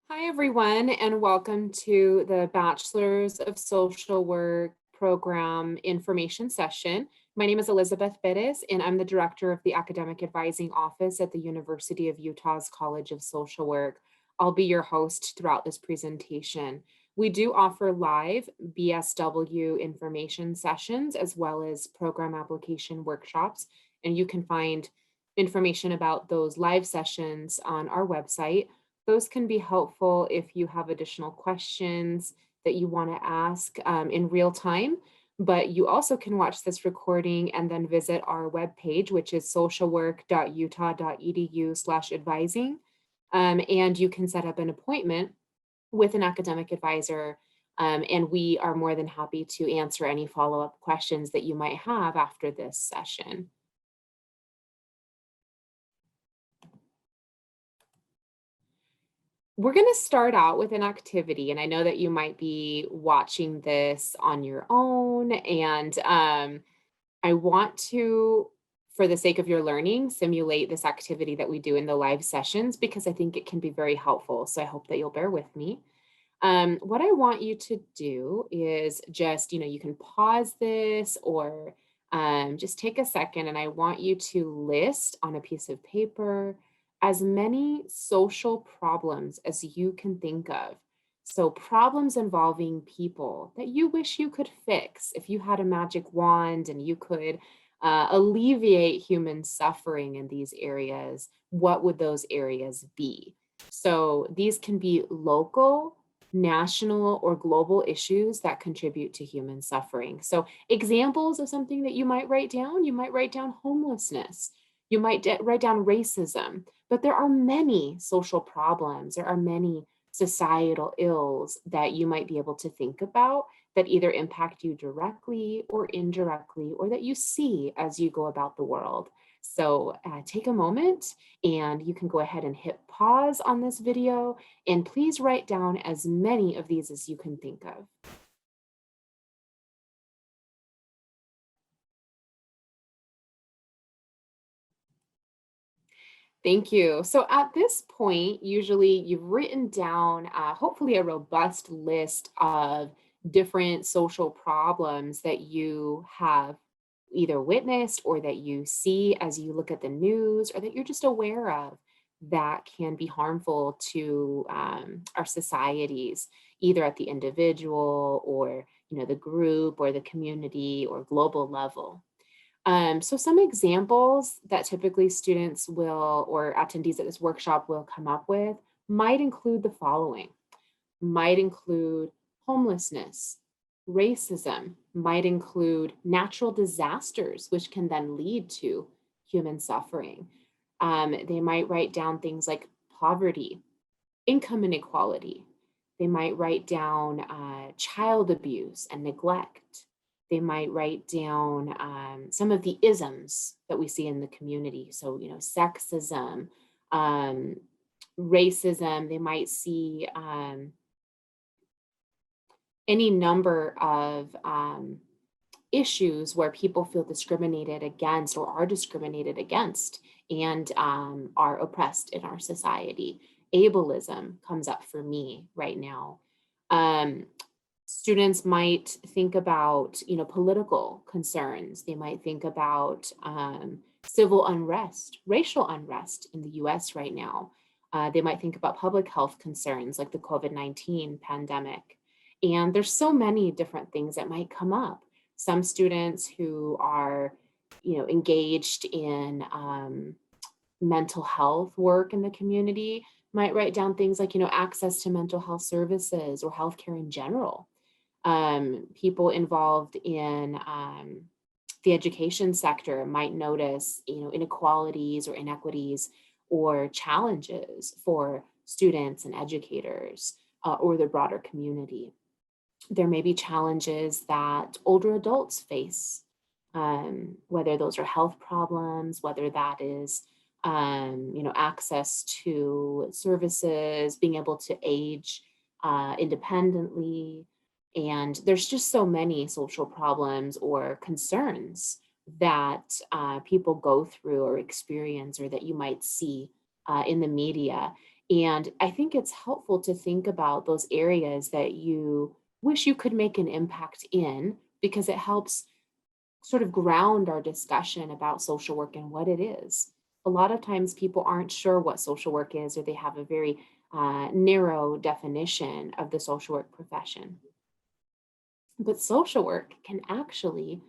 Hi, everyone, and welcome to the Bachelor's of Social Work program information session. My name is Elizabeth Bettis, and I'm the director of the Academic Advising Office at the University of Utah's College of Social Work. I'll be your host throughout this presentation. We do offer live BSW information sessions as well as program application workshops, and you can find information about those live sessions on our website. Those can be helpful if you have additional questions that you want to ask in real time. But you also can watch this recording and then visit our webpage, which is socialwork.utah.edu/advising. And you can set up an appointment with an academic advisor. And we are more than happy to answer any follow-up questions that you might have after this session. We're going to start out with an activity, and I know that you might be watching this on your own, and I want to, for the sake of your learning, simulate this activity that we do in the live sessions because I think it can be very helpful. So I hope that you'll bear with me. What I want you to do is just, you can pause this or just take a second, and I want you to list on a piece of paper as many social problems as you can think of. So, problems involving people that you wish you could fix. If you had a magic wand and you could alleviate human suffering in these areas, what would those areas be? So, these can be local, national, or global issues that contribute to human suffering. So, examples of something that you might write down homelessness. You might write down racism, but there are many social problems. There are many societal ills that you might be able to think about that either impact you directly or indirectly, or that you see as you go about the world. So take a moment and you can go ahead and hit pause on this video, and please write down as many of these as you can think of. Thank you. So at this point, usually you've written down hopefully a robust list of different social problems that you have either witnessed or that you see as you look at the news or that you're just aware of that can be harmful to our societies, either at the individual or the group or the community or global level. So some examples that typically students will, or attendees at this workshop will come up with might include the following, might include homelessness, racism, might include natural disasters, which can then lead to human suffering. They might write down things like poverty, income inequality. They might write down child abuse and neglect. They might write down some of the isms that we see in the community. So, sexism, um, racism. They might see any number of issues where people feel discriminated against or are discriminated against and are oppressed in our society. Ableism comes up for me right now. Um, Students might think about, political concerns. They might think about civil unrest, racial unrest in the US right now. They might think about public health concerns like the COVID-19 pandemic. And there's so many different things that might come up. Some students who are, engaged in mental health work in the community might write down things like, access to mental health services or healthcare in general. People involved in the education sector might notice, inequalities or inequities or challenges for students and educators or the broader community. There may be challenges that older adults face, whether those are health problems, whether that is access to services, being able to age independently. And there's just so many social problems or concerns that people go through or experience or that you might see in the media. And I think it's helpful to think about those areas that you wish you could make an impact in, because it helps sort of ground our discussion about social work and what it is. A lot of times people aren't sure what social work is, or they have a very narrow definition of the social work profession. But social work can actually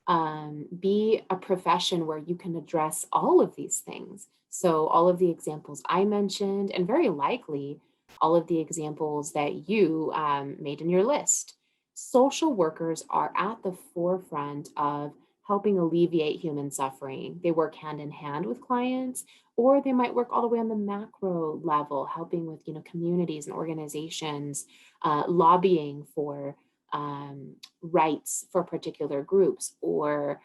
be a profession where you can address all of these things. So, all of the examples I mentioned, and very likely all of the examples that you made in your list. Social workers are at the forefront of helping alleviate human suffering. They work hand in hand with clients, or they might work all the way on the macro level, helping with communities and organizations, lobbying for rights for particular groups, or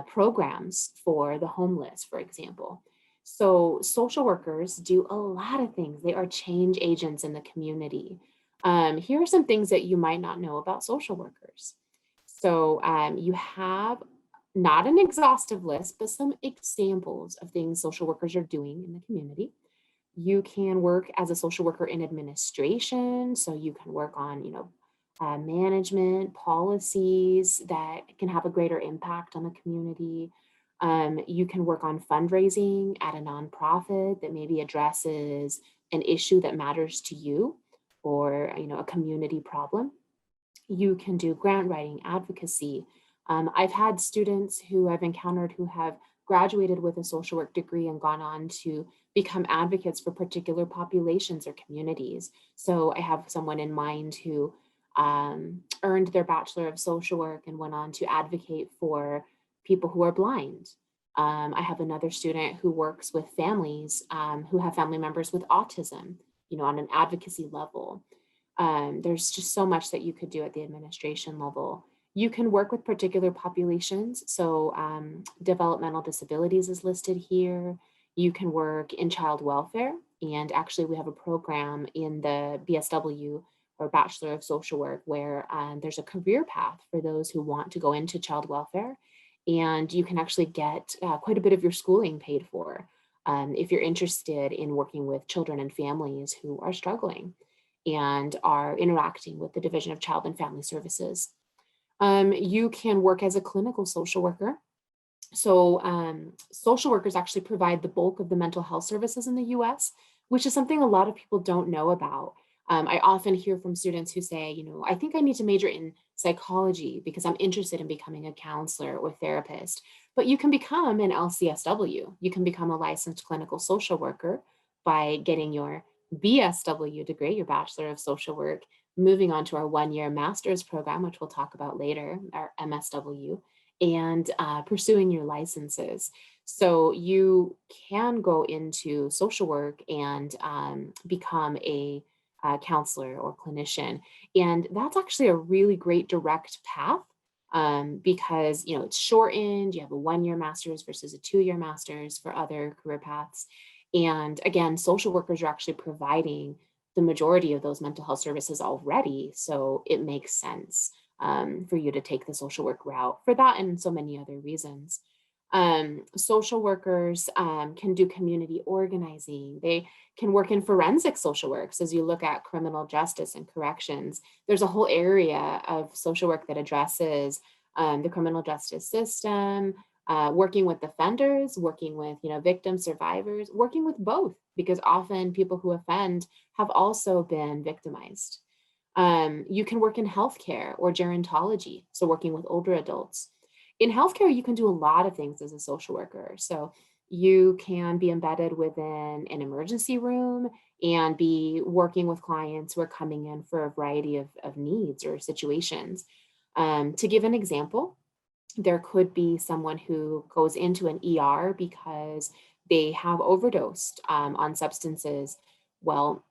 programs for the homeless, for example. So, social workers do a lot of things. They are change agents in the community. Here are some things that you might not know about social workers. So, you have not an exhaustive list, but some examples of things social workers are doing in the community. You can work as a social worker in administration, so you can work on, management policies that can have a greater impact on the community. You can work on fundraising at a nonprofit that maybe addresses an issue that matters to you, or a community problem. You can do grant writing, advocacy. I've had students who I've encountered who have graduated with a social work degree and gone on to become advocates for particular populations or communities. So I have someone in mind who earned their Bachelor of Social Work and went on to advocate for people who are blind. I have another student who works with families who have family members with autism, on an advocacy level. There's just so much that you could do at the administration level. You can work with particular populations. So, developmental disabilities is listed here. You can work in child welfare. And actually, we have a program in the BSW, or Bachelor of Social Work, where there's a career path for those who want to go into child welfare. And you can actually get quite a bit of your schooling paid for if you're interested in working with children and families who are struggling and are interacting with the Division of Child and Family Services. You can work as a clinical social worker. So, social workers actually provide the bulk of the mental health services in the US, which is something a lot of people don't know about. I often hear from students who say, I think I need to major in psychology because I'm interested in becoming a counselor or therapist. But you can become an LCSW. You can become a licensed clinical social worker by getting your BSW degree, your Bachelor of Social Work, moving on to our 1 year master's program, which we'll talk about later, our MSW, and pursuing your licenses. So you can go into social work and become a counselor or clinician. And that's actually a really great direct path because it's shortened. You have a 1 year master's versus a 2 year master's for other career paths. And again, social workers are actually providing the majority of those mental health services already. So it makes sense for you to take the social work route for that and so many other reasons. Social workers can do community organizing. They can work in forensic social works. As you look at criminal justice and corrections, there's a whole area of social work that addresses the criminal justice system, working with offenders, working with victims, survivors, working with both, because often people who offend have also been victimized. You can work in healthcare or gerontology, so working with older adults. In healthcare, you can do a lot of things as a social worker. So you can be embedded within an emergency room and be working with clients who are coming in for a variety of needs or situations. To give an example, there could be someone who goes into an ER because they have overdosed on substances. Well,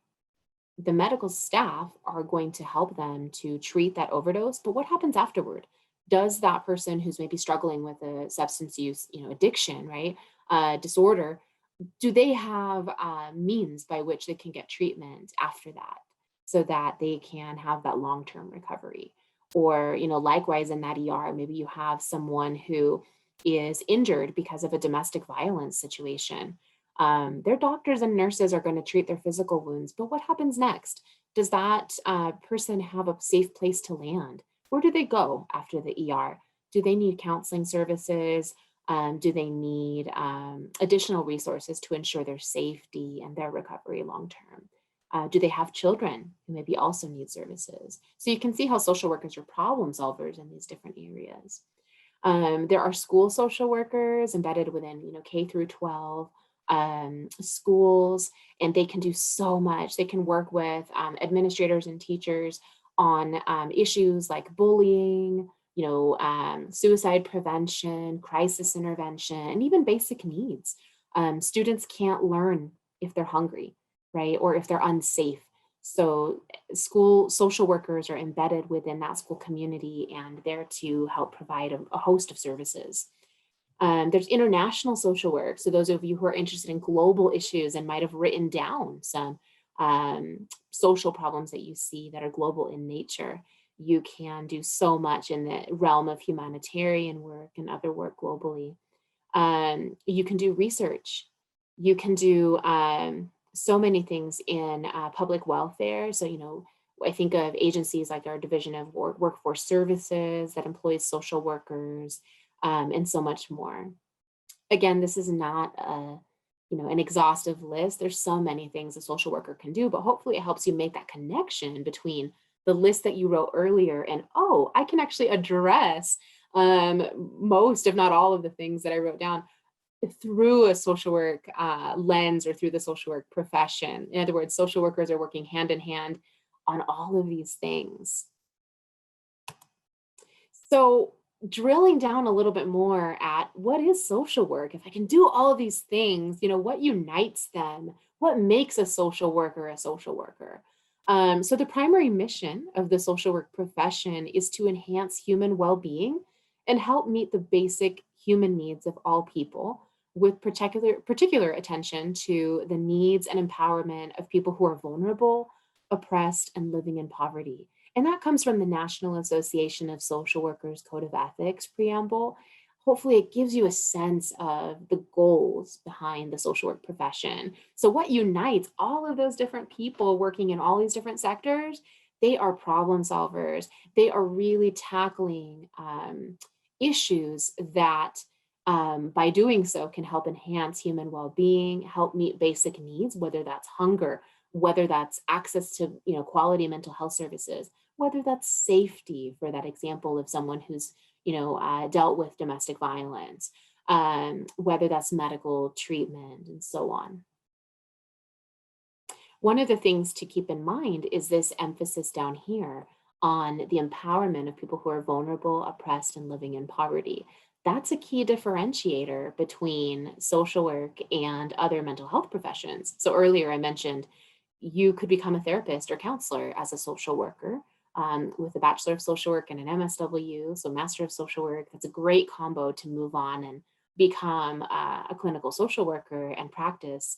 the medical staff are going to help them to treat that overdose, but what happens afterward? Does that person who's maybe struggling with a substance use addiction, right, disorder, do they have means by which they can get treatment after that, so that they can have that long-term recovery? Or likewise, in that ER, maybe you have someone who is injured because of a domestic violence situation. Their doctors and nurses are going to treat their physical wounds, but what happens next? Does that person have a safe place to land? Where do they go after the ER? Do they need counseling services? Do they need additional resources to ensure their safety and their recovery long term? Do they have children who maybe also need services? So you can see how social workers are problem solvers in these different areas. There are school social workers embedded within, K through 12 schools, and they can do so much. They can work with administrators and teachers on issues like bullying, suicide prevention, crisis intervention, and even basic needs. Students can't learn if they're hungry, right? Or if they're unsafe. So school social workers are embedded within that school community and there to help provide a host of services. There's international social work. So those of you who are interested in global issues and might have written down some social problems that you see that are global in nature, you can do so much in the realm of humanitarian work and other work globally. You can do research. You can do so many things in public welfare. So, I think of agencies like our Division of Workforce Services that employs social workers, and so much more. Again, this is not an exhaustive list. There's so many things a social worker can do, but hopefully it helps you make that connection between the list that you wrote earlier and, oh, I can actually address most, if not all, of the things that I wrote down through a social work lens or through the social work profession. In other words, social workers are working hand in hand on all of these things. So drilling down a little bit more at what is social work? If I can do all of these things, what unites them? What makes a social worker a social worker? So the primary mission of the social work profession is to enhance human well-being and help meet the basic human needs of all people with particular attention to the needs and empowerment of people who are vulnerable, oppressed, and living in poverty. And that comes from the National Association of Social Workers Code of Ethics preamble. Hopefully, it gives you a sense of the goals behind the social work profession. So, what unites all of those different people working in all these different sectors? They are problem solvers. They are really tackling issues that, by doing so, can help enhance human well being, help meet basic needs, whether that's hunger, whether that's access to quality mental health services, whether that's safety for that example of someone who's dealt with domestic violence, whether that's medical treatment and so on. One of the things to keep in mind is this emphasis down here on the empowerment of people who are vulnerable, oppressed, and living in poverty. That's a key differentiator between social work and other mental health professions. So earlier I mentioned you could become a therapist or counselor as a social worker with a Bachelor of Social Work and an MSW, so Master of Social Work. That's a great combo to move on and become a clinical social worker and practice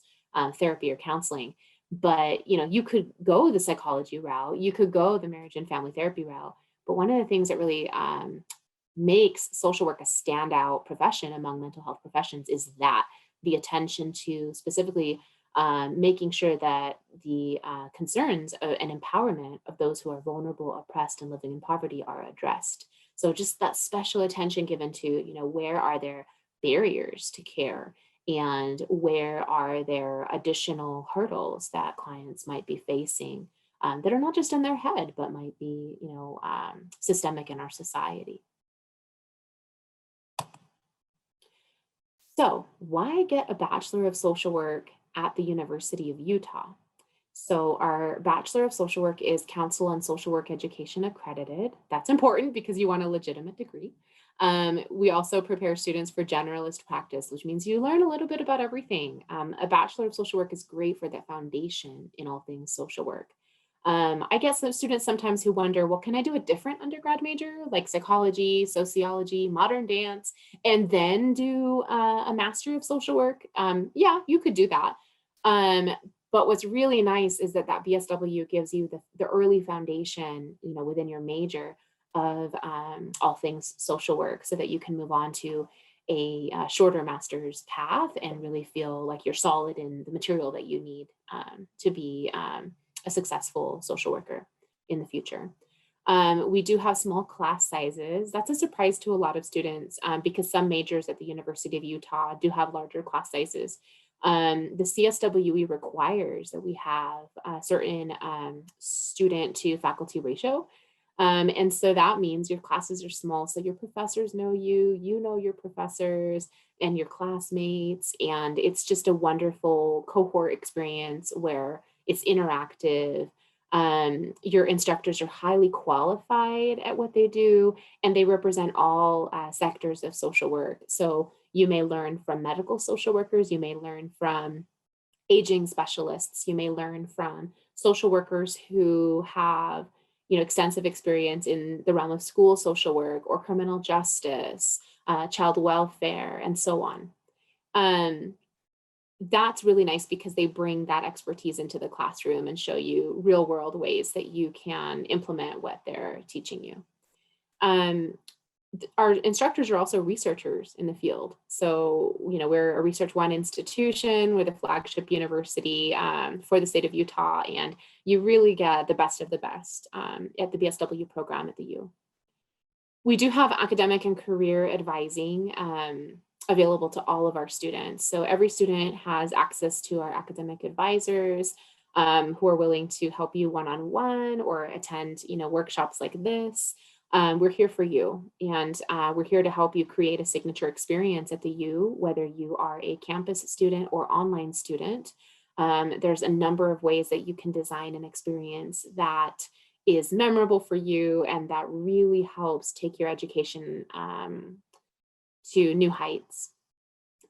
therapy or counseling. But you could go the psychology route, you could go the marriage and family therapy route. But one of the things that really makes social work a standout profession among mental health professions is that the attention to specifically making sure that the concerns and empowerment of those who are vulnerable, oppressed, and living in poverty are addressed. So just that special attention given to, where are there barriers to care and where are there additional hurdles that clients might be facing that are not just in their head, but might be, systemic in our society. So, why get a Bachelor of Social Work at the University of Utah? So, our Bachelor of Social Work is Council on Social Work Education accredited. That's important because you want a legitimate degree. We also prepare students for generalist practice, which means you learn a little bit about everything. A Bachelor of Social Work is great for that foundation in all things social work. I get some students sometimes who wonder, well, can I do a different undergrad major like psychology, sociology, modern dance, and then do a Master of Social Work? Yeah, you could do that. But what's really nice is that BSW gives you the early foundation, within your major of all things social work so that you can move on to a shorter master's path and really feel like you're solid in the material that you need to be a successful social worker in the future. We do have small class sizes. That's a surprise to a lot of students because some majors at the University of Utah do have larger class sizes. The CSWE requires that we have a certain student to faculty ratio. And so that means your classes are small. So your professors know you, you know your professors and your classmates. And it's just a wonderful cohort experience where it's interactive. Your instructors are highly qualified at what they do, and they represent all sectors of social work. So you may learn from medical social workers, you may learn from aging specialists, you may learn from social workers who have extensive experience in the realm of school social work or criminal justice, child welfare, and so on. That's really nice because they bring that expertise into the classroom and show you real world ways that you can implement what they're teaching you. Our instructors are also researchers in the field. So, we're a Research One institution. We're the flagship university for the state of Utah, and you really get the best of the best at the BSW program at the U. We do have academic and career advising available to all of our students. So every student has access to our academic advisors who are willing to help you one-on-one or attend, workshops like this. We're here for you, and we're here to help you create a signature experience at the U, whether you are a campus student or online student. There's a number of ways that you can design an experience that is memorable for you and that really helps take your education to new heights.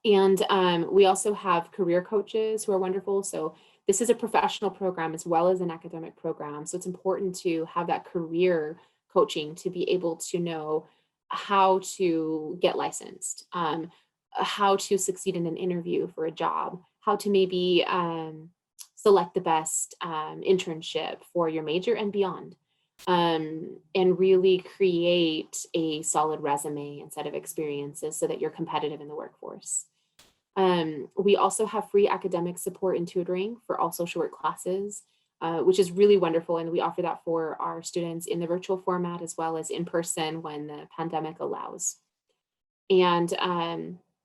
And we also have career coaches who are wonderful. So this is a professional program as well as an academic program. So it's important to have that career coaching to be able to know how to get licensed, how to succeed in an interview for a job, how to maybe select the best internship for your major and beyond. And really create a solid resume and set of experiences so that you're competitive in the workforce. We also have free academic support and tutoring for all social work classes, which is really wonderful. And we offer that for our students in the virtual format as well as in person when the pandemic allows. And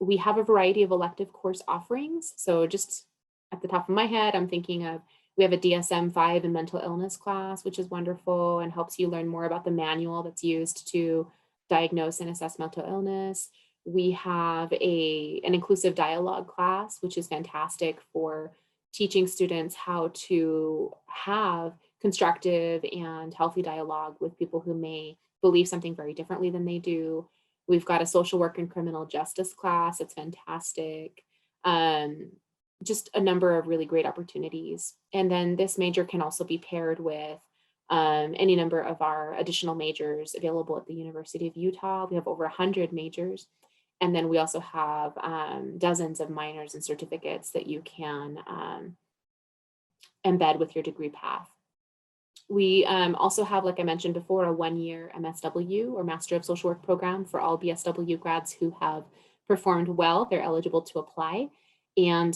we have a variety of elective course offerings. So just at the top of my head, I'm thinking of we have a DSM-5 and mental illness class, which is wonderful and helps you learn more about the manual that's used to diagnose and assess mental illness. We have an inclusive dialogue class, which is fantastic for teaching students how to have constructive and healthy dialogue with people who may believe something very differently than they do. We've got a social work and criminal justice class. It's fantastic. Just a number of really great opportunities. And then this major can also be paired with any number of our additional majors available at the University of Utah. We have over 100 majors. And then we also have dozens of minors and certificates that you can embed with your degree path. We also have, like I mentioned before, a one-year MSW or Master of Social Work program for all BSW grads who have performed well. They're eligible to apply. And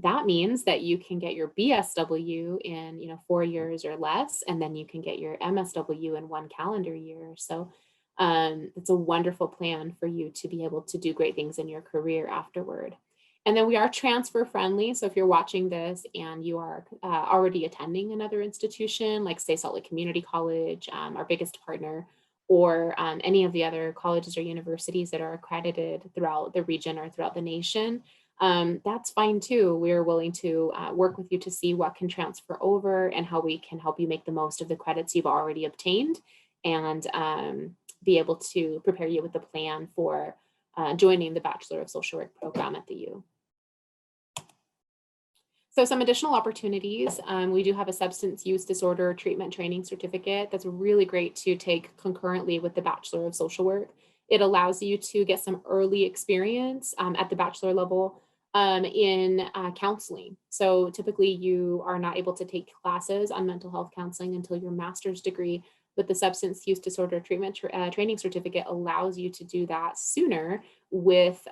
that means that you can get your BSW in 4 years or less, and then you can get your MSW in 1 calendar year. So it's a wonderful plan for you to be able to do great things in your career afterward. And then we are transfer friendly. So if you're watching this and you are already attending another institution, like say Salt Lake Community College, our biggest partner, or any of the other colleges or universities that are accredited throughout the region or throughout the nation, that's fine too. We're willing to work with you to see what can transfer over and how we can help you make the most of the credits you've already obtained and be able to prepare you with a plan for joining the Bachelor of Social Work program at the U. So some additional opportunities, we do have a substance use disorder treatment training certificate that's really great to take concurrently with the Bachelor of Social Work. It allows you to get some early experience at the bachelor level in counseling. So typically you are not able to take classes on mental health counseling until your master's degree, but the substance use disorder treatment training certificate allows you to do that sooner with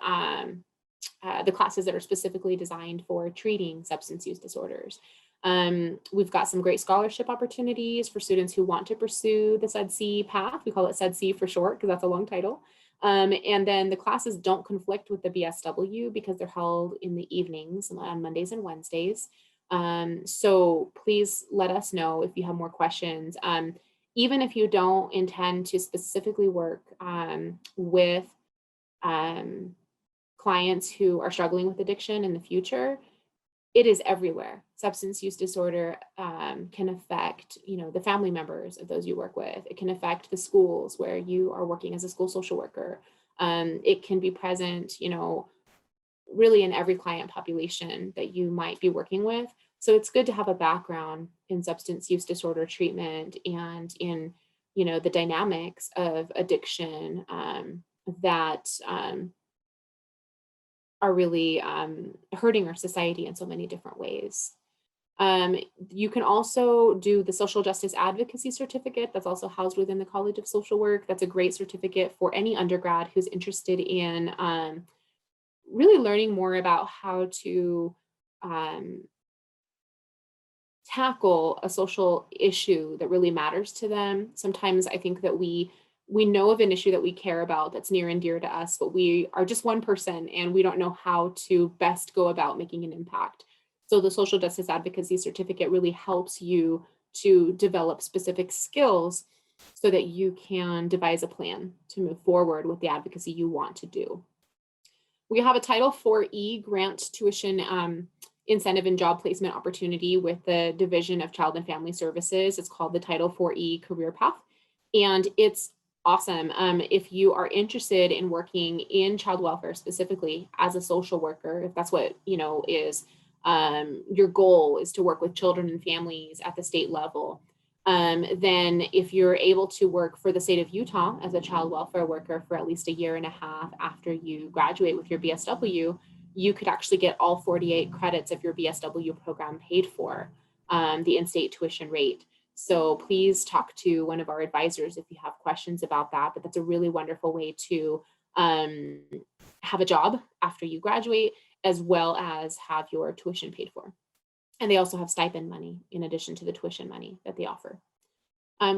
the classes that are specifically designed for treating substance use disorders. We've got some great scholarship opportunities for students who want to pursue the SEDC path. We call it SEDC for short because that's a long title. And then the classes don't conflict with the BSW because they're held in the evenings on Mondays and Wednesdays. So please let us know if you have more questions. Even if you don't intend to specifically work with clients who are struggling with addiction in the future, it is everywhere. Substance use disorder can affect, the family members of those you work with. It can affect the schools where you are working as a school social worker. It can be present, really in every client population that you might be working with. So it's good to have a background in substance use disorder treatment and in, the dynamics of addiction that are really hurting our society in so many different ways. You can also do the social justice advocacy certificate that's also housed within the College of Social Work. That's a great certificate for any undergrad who's interested in really learning more about how to tackle a social issue that really matters to them. Sometimes I think that we know of an issue that we care about that's near and dear to us, but we are just one person and we don't know how to best go about making an impact. So the social justice advocacy certificate really helps you to develop specific skills so that you can devise a plan to move forward with the advocacy you want to do. We have a Title IV grant tuition incentive and job placement opportunity with the Division of Child and Family Services. It's called the Title IV Career Path, and it's awesome. If you are interested in working in child welfare specifically as a social worker, if that's what is your goal is to work with children and families at the state level, then if you're able to work for the state of Utah as a child welfare worker for at least a year and a half after you graduate with your BSW, you could actually get all 48 credits of your BSW program paid for, the in-state tuition rate. So please talk to one of our advisors if you have questions about that. But that's a really wonderful way to have a job after you graduate, as well as have your tuition paid for. And they also have stipend money in addition to the tuition money that they offer.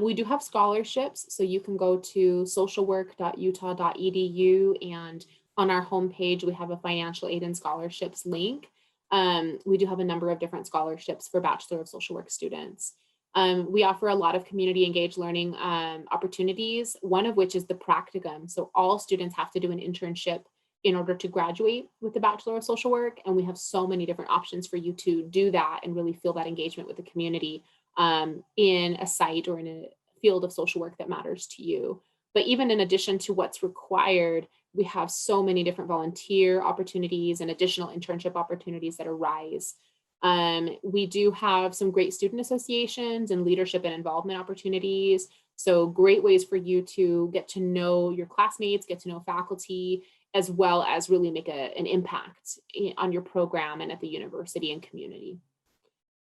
We do have scholarships, so you can go to socialwork.utah.edu, and on our homepage, we have a financial aid and scholarships link. We do have a number of different scholarships for Bachelor of Social Work students. We offer a lot of community engaged learning opportunities, one of which is the Practicum. So all students have to do an internship in order to graduate with the Bachelor of Social Work. And we have so many different options for you to do that and really feel that engagement with the community in a site or in a field of social work that matters to you. But even in addition to what's required, we have so many different volunteer opportunities and additional internship opportunities that arise. We do have some great student associations and leadership and involvement opportunities. So great ways for you to get to know your classmates, get to know faculty, as well as really make an impact on your program and at the university and community.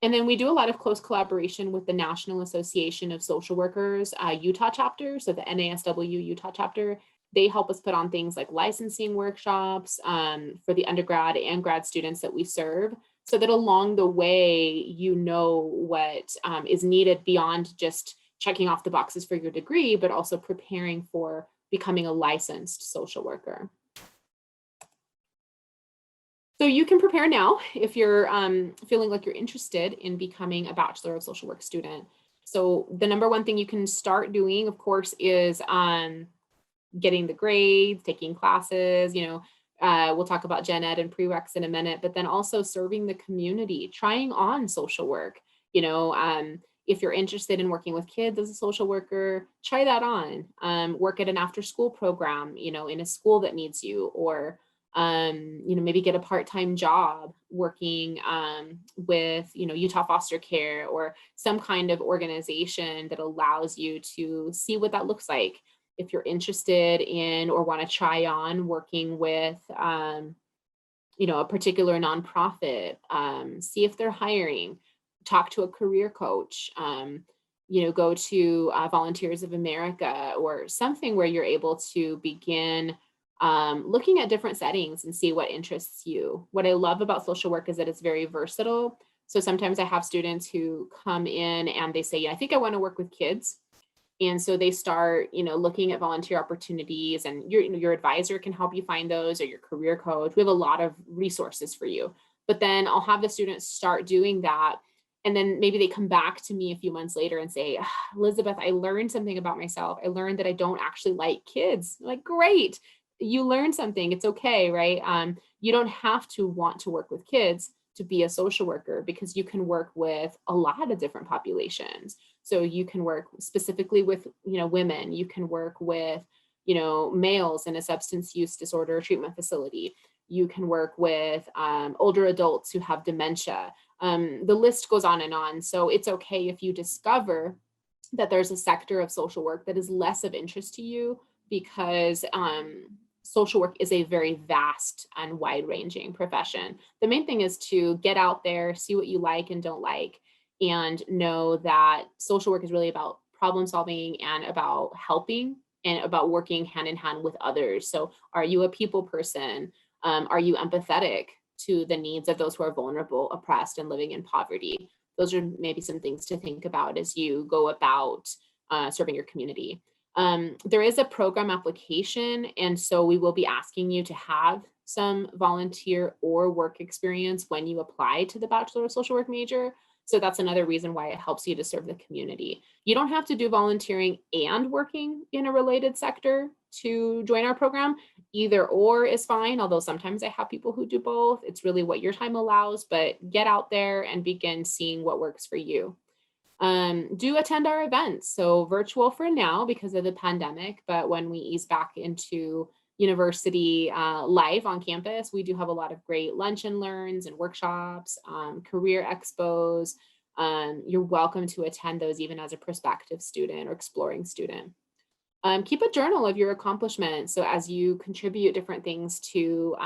And then we do a lot of close collaboration with the National Association of Social Workers Utah chapter, so the NASW Utah chapter. They help us put on things like licensing workshops for the undergrad and grad students that we serve, so that along the way, you know what is needed beyond just checking off the boxes for your degree, but also preparing for becoming a licensed social worker. So you can prepare now if you're feeling like you're interested in becoming a Bachelor of Social Work student. So the number one thing you can start doing, of course, is getting the grades, taking classes, we'll talk about gen ed and prereqs in a minute, but then also serving the community, trying on social work. If you're interested in working with kids as a social worker, try that on. Work at an after school program, in a school that needs you, or maybe get a part-time job working with, Utah Foster Care or some kind of organization that allows you to see what that looks like. If you're interested in or want to try on working with, a particular nonprofit, see if they're hiring, talk to a career coach. go to Volunteers of America or something where you're able to begin looking at different settings and see what interests you. What I love about social work is that it's very versatile. So sometimes I have students who come in and they say, yeah, I think I want to work with kids. And so they start, looking at volunteer opportunities, and your advisor can help you find those, or your career coach. We have a lot of resources for you. But then I'll have the students start doing that. And then maybe they come back to me a few months later and say, "Ah, Elizabeth, I learned something about myself. I learned that I don't actually like kids." I'm like, great. You learned something. It's okay, right? You don't have to want to work with kids to be a social worker, because you can work with a lot of different populations. So you can work specifically with, women. You can work with, males in a substance use disorder treatment facility. You can work with older adults who have dementia. The list goes on and on. So it's okay if you discover that there's a sector of social work that is less of interest to you, because social work is a very vast and wide ranging profession. The main thing is to get out there, see what you like and don't like, and know that social work is really about problem solving and about helping and about working hand in hand with others. So, are you a people person? Are you empathetic to the needs of those who are vulnerable, oppressed, and living in poverty? Those are maybe some things to think about as you go about serving your community. There is a program application, and so we will be asking you to have some volunteer or work experience when you apply to the Bachelor of Social Work major. So that's another reason why it helps you to serve the community. You don't have to do volunteering and working in a related sector to join our program. Either or is fine, although sometimes I have people who do both. It's really what your time allows, but get out there and begin seeing what works for you. Do attend our events. So virtual for now because of the pandemic, but when we ease back into university life on campus, we do have a lot of great lunch and learns and workshops, career expos. You're welcome to attend those even as a prospective student or exploring student. Keep a journal of your accomplishments. So as you contribute different things to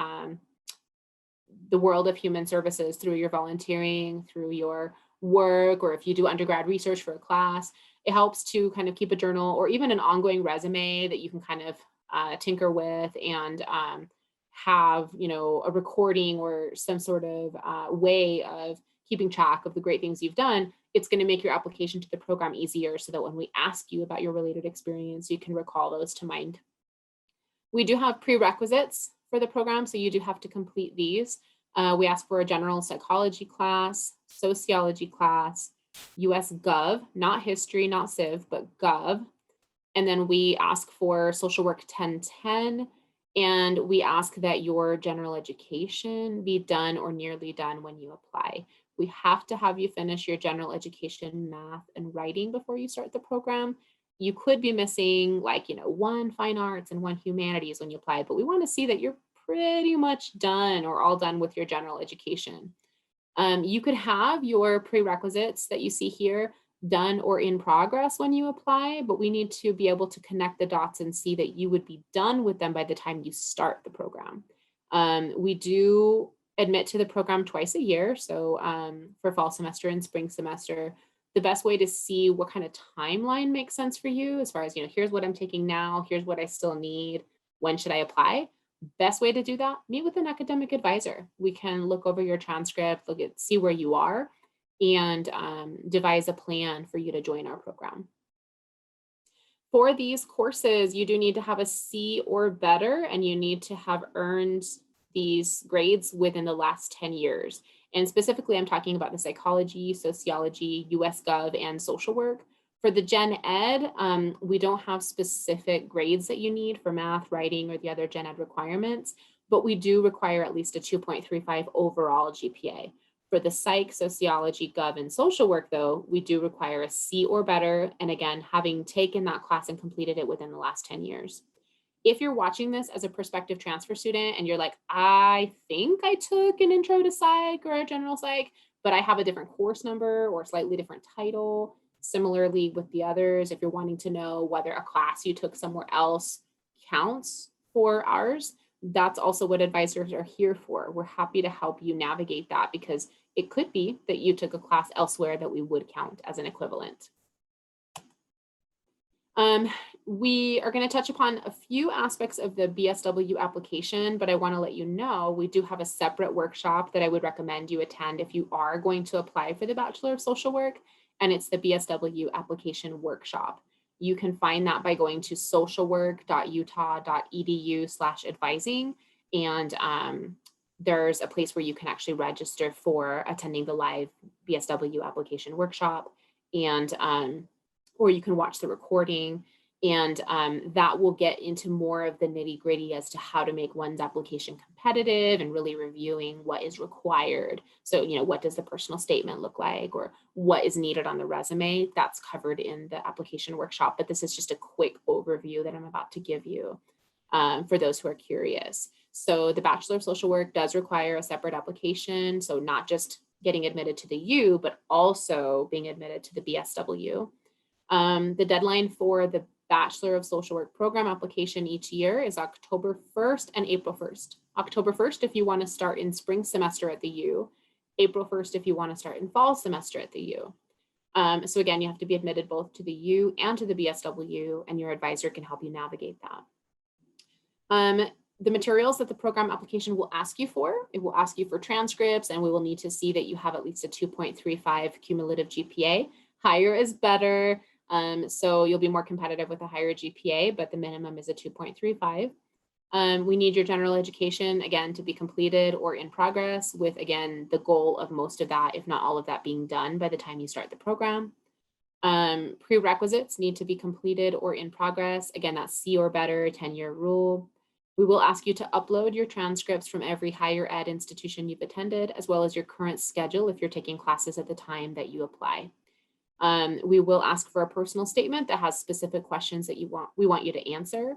the world of human services through your volunteering, through your work, or if you do undergrad research for a class, it helps to kind of keep a journal or even an ongoing resume that you can kind of tinker with and have, a recording or some sort of way of keeping track of the great things you've done. It's going to make your application to the program easier so that when we ask you about your related experience, you can recall those to mind. We do have prerequisites for the program, so you do have to complete these. We ask for a general psychology class, sociology class, US Gov, not history, not civ, but Gov. And then we ask for social work 1010, and we ask that your general education be done or nearly done when you apply. We have to have you finish your general education math and writing before you start the program. You could be missing one fine arts and one humanities when you apply, but we want to see that you're pretty much done or all done with your general education. You could have your prerequisites that you see here done or in progress when you apply, but we need to be able to connect the dots and see that you would be done with them by the time you start the program. We do admit to the program twice a year. So for fall semester and spring semester, the best way to see what kind of timeline makes sense for you as far as, here's what I'm taking now, here's what I still need, when should I apply? Best way to do that, meet with an academic advisor. We can look over your transcript, see where you are, and devise a plan for you to join our program. For these courses, you do need to have a C or better, and you need to have earned these grades within the last 10 years. And specifically, I'm talking about the psychology, sociology, US Gov, and social work. For the Gen Ed, we don't have specific grades that you need for math, writing, or the other Gen Ed requirements, but we do require at least a 2.35 overall GPA. For the psych, sociology, gov, and social work, though, we do require a C or better, and again, having taken that class and completed it within the last 10 years. If you're watching this as a prospective transfer student and you're like, I think I took an intro to psych or a general psych, but I have a different course number or slightly different title. Similarly with the others, if you're wanting to know whether a class you took somewhere else counts for ours, that's also what advisors are here for. We're happy to help you navigate that because it could be that you took a class elsewhere that we would count as an equivalent. We are going to touch upon a few aspects of the BSW application, but I want to let you know we do have a separate workshop that I would recommend you attend if you are going to apply for the Bachelor of Social Work, and it's the BSW application workshop. You can find that by going to socialwork.utah.edu/advising, and there's a place where you can actually register for attending the live BSW application workshop, and or you can watch the recording, and that will get into more of the nitty gritty as to how to make one's application competitive and really reviewing what is required. So, what does the personal statement look like, or what is needed on the resume? That's covered in the application workshop, but this is just a quick overview that I'm about to give you for those who are curious. So the Bachelor of Social Work does require a separate application. So not just getting admitted to the U, but also being admitted to the BSW. The deadline for the Bachelor of Social Work program application each year is October 1st and April 1st. October 1st if you want to start in spring semester at the U, April 1st if you want to start in fall semester at the U. So again, you have to be admitted both to the U and to the BSW, and your advisor can help you navigate that. The materials that the program application will ask you for, it will ask you for transcripts, and we will need to see that you have at least a 2.35 cumulative GPA. Higher is better. So you'll be more competitive with a higher GPA, but the minimum is a 2.35. We need your general education, again, to be completed or in progress, with, again, the goal of most of that, if not all of that, being done by the time you start the program. Prerequisites need to be completed or in progress. Again, that's C or better, 10-year rule. We will ask you to upload your transcripts from every higher ed institution you've attended, as well as your current schedule if you're taking classes at the time that you apply. We will ask for a personal statement that has specific questions that we want you to answer.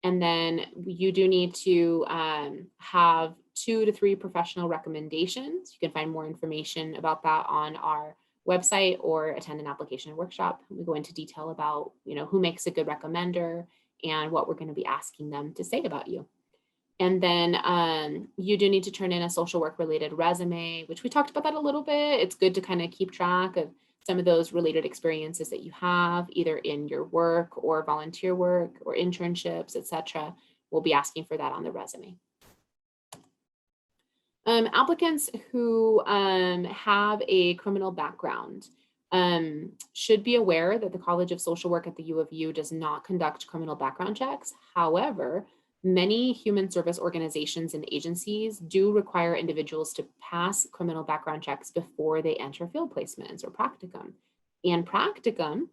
And then you do need to have 2 to 3 professional recommendations. You can find more information about that on our website or attend an application workshop. We go into detail about, who makes a good recommender and what we're going to be asking them to say about you. And then you do need to turn in a social work related resume, which we talked about that a little bit. It's good to kind of keep track of some of those related experiences that you have, either in your work or volunteer work or internships, etc. We'll be asking for that on the resume. Applicants who have a criminal background should be aware that the College of Social Work at the U of U does not conduct criminal background checks. However, many human service organizations and agencies do require individuals to pass criminal background checks before they enter field placements or practicum. And practicum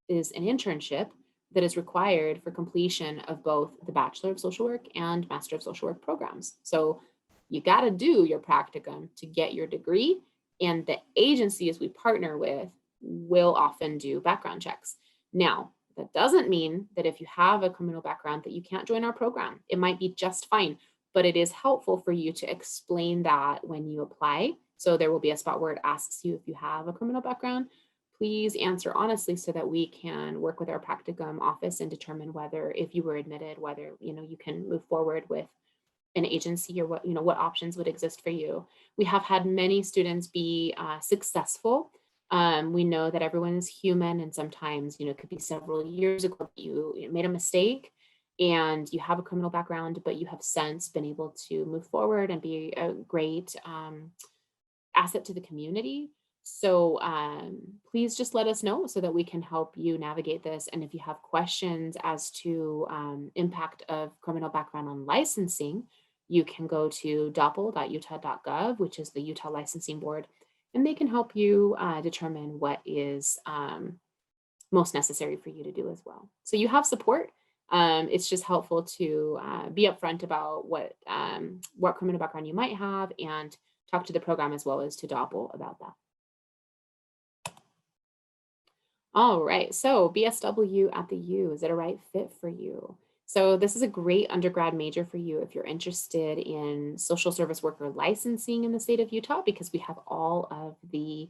is an internship that is required for completion of both the Bachelor of Social Work and Master of Social Work programs. So you got to do your practicum to get your degree, and the agencies we partner with will often do background checks. Now, that doesn't mean that if you have a criminal background that you can't join our program. It might be just fine, but it is helpful for you to explain that when you apply. So there will be a spot where it asks you if you have a criminal background. Please answer honestly so that we can work with our practicum office and determine whether, if you were admitted, whether you can move forward with an agency, or what options would exist for you. We have had many students be successful. We know that everyone is human, and sometimes it could be several years ago that you made a mistake and you have a criminal background, but you have since been able to move forward and be a great asset to the community. So please just let us know so that we can help you navigate this. And if you have questions as to impact of criminal background on licensing, you can go to doppel.utah.gov, which is the Utah Licensing Board, and they can help you determine what is most necessary for you to do as well. So you have support. It's just helpful to be upfront about what criminal background you might have, and talk to the program as well as to Doppel about that. All right, so BSW at the U, is it a right fit for you? So this is a great undergrad major for you if you're interested in social service worker licensing in the state of Utah, because we have all of the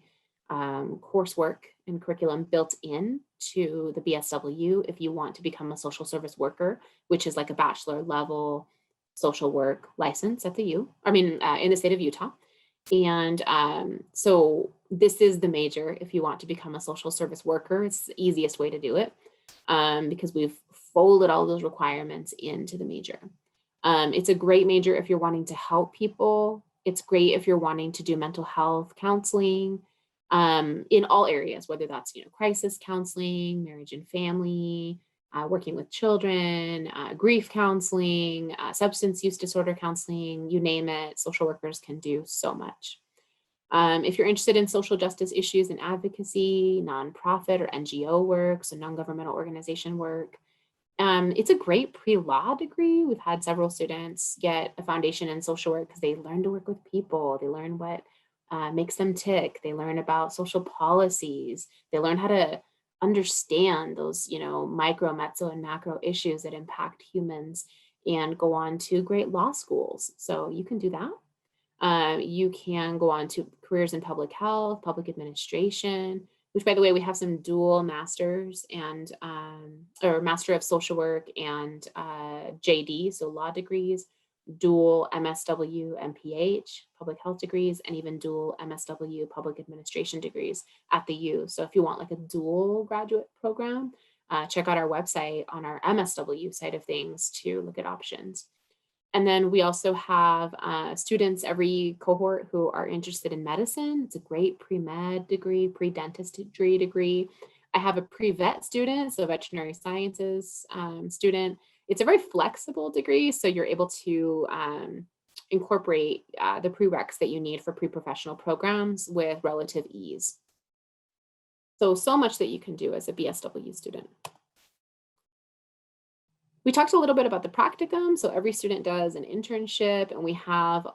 coursework and curriculum built in to the BSW if you want to become a social service worker, which is like a bachelor level social work license at the U, in the state of Utah. And so this is the major if you want to become a social service worker. It's the easiest way to do it. because we've folded all those requirements into the major. It's a great major if you're wanting to help people. It's great if you're wanting to do mental health counseling in all areas, whether that's, crisis counseling, marriage and family, working with children, grief counseling, substance use disorder counseling, you name it, social workers can do so much. If you're interested in social justice issues and advocacy, nonprofit or NGO work, so non-governmental organization work, it's a great pre-law degree. We've had several students get a foundation in social work because they learn to work with people. They learn what makes them tick. They learn about social policies. They learn how to understand those, micro, meso, and macro issues that impact humans and go on to great law schools. So you can do that. You can go on to careers in public health, public administration, which, by the way, we have some dual masters and or master of social work and JD, so law degrees, dual MSW MPH, public health degrees, and even dual MSW public administration degrees at the U. So if you want like a dual graduate program, check out our website on our MSW side of things to look at options. And then we also have students every cohort who are interested in medicine. It's a great pre-med degree, pre-dentistry degree. I have a pre-vet student, so veterinary sciences student. It's a very flexible degree, so you're able to incorporate the prereqs that you need for pre-professional programs with relative ease. So much that you can do as a BSW student. We talked a little bit about the practicum. So every student does an internship, and we have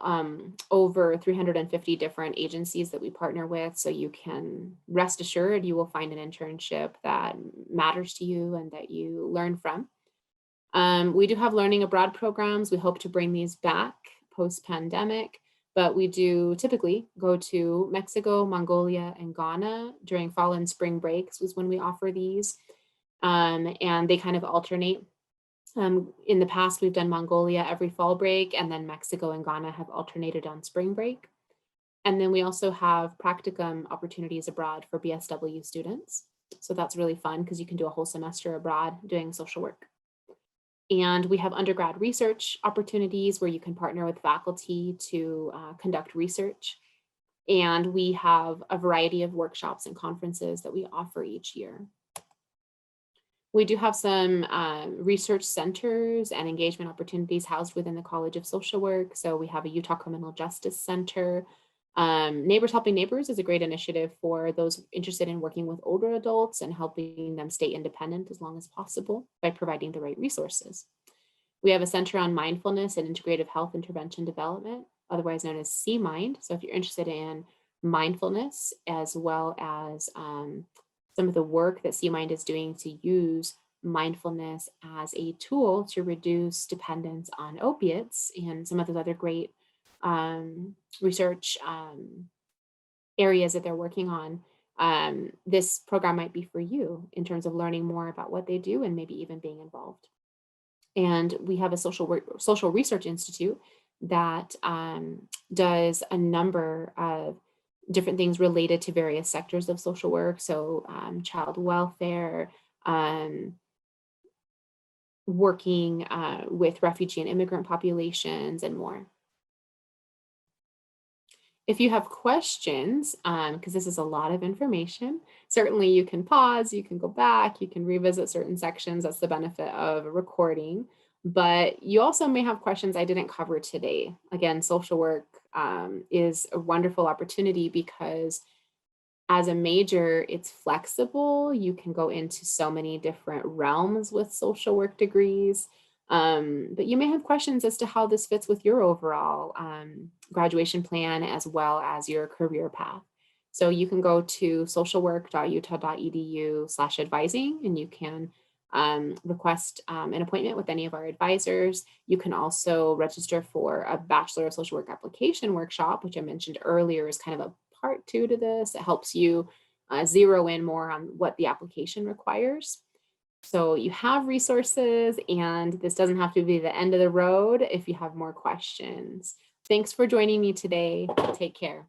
over 350 different agencies that we partner with. So you can rest assured you will find an internship that matters to you and that you learn from. We do have learning abroad programs. We hope to bring these back post-pandemic, but we do typically go to Mexico, Mongolia, and Ghana during fall and spring breaks was when we offer these. And they kind of alternate. In the past, we've done Mongolia every fall break, and then Mexico and Ghana have alternated on spring break. And then we also have practicum opportunities abroad for BSW students. So that's really fun because you can do a whole semester abroad doing social work. And we have undergrad research opportunities where you can partner with faculty to conduct research. And we have a variety of workshops and conferences that we offer each year. We do have some research centers and engagement opportunities housed within the College of Social Work. So we have a Utah Criminal Justice Center. Neighbors Helping Neighbors is a great initiative for those interested in working with older adults and helping them stay independent as long as possible by providing the right resources. We have a center on mindfulness and integrative health intervention development, otherwise known as C-Mind. So if you're interested in mindfulness as well as some of the work that C-Mind is doing to use mindfulness as a tool to reduce dependence on opiates and some of those other great research areas that they're working on, this program might be for you in terms of learning more about what they do and maybe even being involved. And we have a social research institute that does a number of different things related to various sectors of social work. So child welfare, working with refugee and immigrant populations, and more. If you have questions, because this is a lot of information, certainly you can pause, you can go back, you can revisit certain sections. That's the benefit of a recording. But you also may have questions I didn't cover today. Again, social work is a wonderful opportunity because as a major, it's flexible. You can go into so many different realms with social work degrees. But you may have questions as to how this fits with your overall graduation plan as well as your career path. So you can go to socialwork.utah.edu/advising and you can request an appointment with any of our advisors. You can also register for a Bachelor of Social Work application workshop, which I mentioned earlier is kind of a part 2 to this. It helps you zero in more on what the application requires. So you have resources, and this doesn't have to be the end of the road if you have more questions. Thanks for joining me today. Take care.